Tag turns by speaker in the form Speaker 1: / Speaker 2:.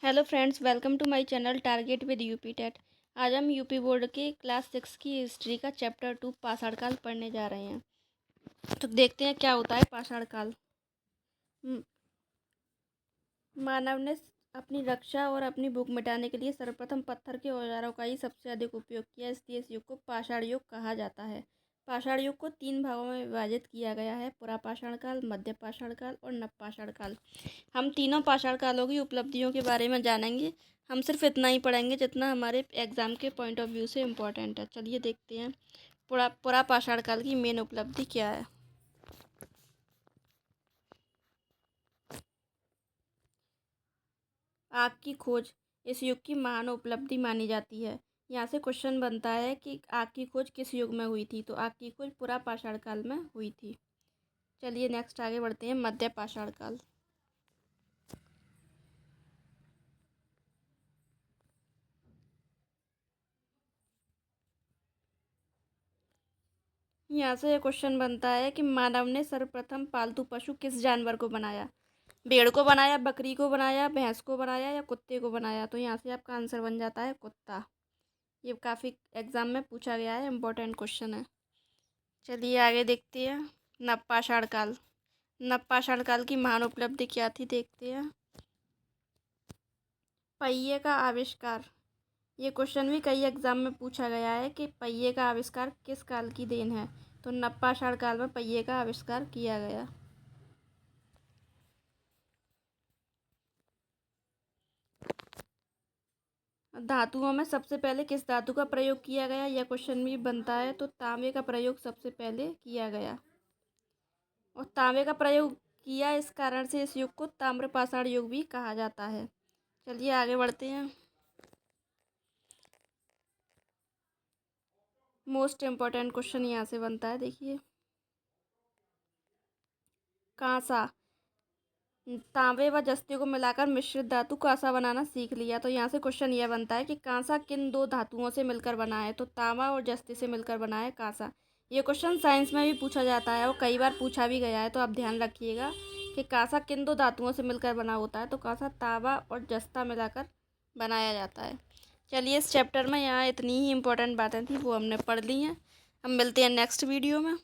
Speaker 1: Hello friends, welcome to my channel target with UP TET. आज हम UP board के class 6 की history का चैप्टर 2 पाषाण काल पढ़ने जा रहे हैं। तो देखते हैं क्या होता है पाषाण काल। म- मानव ने अपनी रक्षा और अपनी भूख मिटाने के लिए सर्वप्रथम पत्थर के औजारों का ही सबसे अधिक उपयोग किया, इसलिए इस युग को पाषाण युग कहा जाता है। पाषाण युग को 3 भागों में विभाजित किया गया है: पुरापाषाण काल, मध्य पाषाण काल और नवपाषाण काल। हम तीनों पाषाण कालों की उपलब्धियों के बारे में जानेंगे। हम सिर्फ इतना ही पढ़ेंगे जितना हमारे एग्ज़ाम के पॉइंट ऑफ व्यू से इम्पोर्टेंट है। चलिए देखते हैं पुरापाषाण काल की मेन उपलब्धि क्या है। आग की खोज इस युग की महान उपलब्धि मानी जाती है। यहाँ से क्वेश्चन बनता है कि आग की खोज किस युग में हुई थी, तो आग की खोज पुरापाषाण काल में हुई थी। चलिए नेक्स्ट आगे बढ़ते हैं, मध्य पाषाण काल। यहाँ से क्वेश्चन बनता है कि मानव ने सर्वप्रथम पालतू पशु किस जानवर को बनाया। भेड़ को बनाया, बकरी को बनाया, भैंस को बनाया या कुत्ते को बनाया। तो यहाँ से आपका आंसर बन जाता है कुत्ता। ये काफ़ी एग्जाम में पूछा गया है, इम्पोर्टेंट क्वेश्चन है। चलिए आगे देखते हैं, नवपाषाण काल। नवपाषाण काल की महान उपलब्धि क्या थी, देखते हैं। पहिए का आविष्कार। ये क्वेश्चन भी कई एग्जाम में पूछा गया है कि पहिए का आविष्कार किस काल की देन है। तो नवपाषाण काल में पहिए का आविष्कार किया गया। धातुओं में सबसे पहले किस धातु का प्रयोग किया गया, यह क्वेश्चन भी बनता है। तो तांबे का प्रयोग सबसे पहले किया गया, और तांबे का प्रयोग किया इस कारण से इस युग को ताम्रपाषाण युग भी कहा जाता है। चलिए आगे बढ़ते हैं। मोस्ट इम्पोर्टेंट क्वेश्चन यहाँ से बनता है, देखिए। कांसा। तांबे व जस्ते को मिलाकर मिश्रित धातु कांसा बनाना सीख लिया। तो यहाँ से क्वेश्चन यह बनता है कि कांसा किन दो धातुओं से मिलकर बना है। तो तांबा और जस्ते से मिलकर बना है कांसा। ये क्वेश्चन साइंस में भी पूछा जाता है और कई बार पूछा भी गया है, तो आप ध्यान रखिएगा कि कांसा किन दो धातुओं से मिलकर बना होता है। तो कांसा तांबा और जस्ता मिलाकर बनाया जाता है। चलिए इस चैप्टर में यहाँ इतनी ही इम्पोर्टेंट बातें थी, वो हमने पढ़ ली हैं। हम मिलते हैं नेक्स्ट वीडियो में।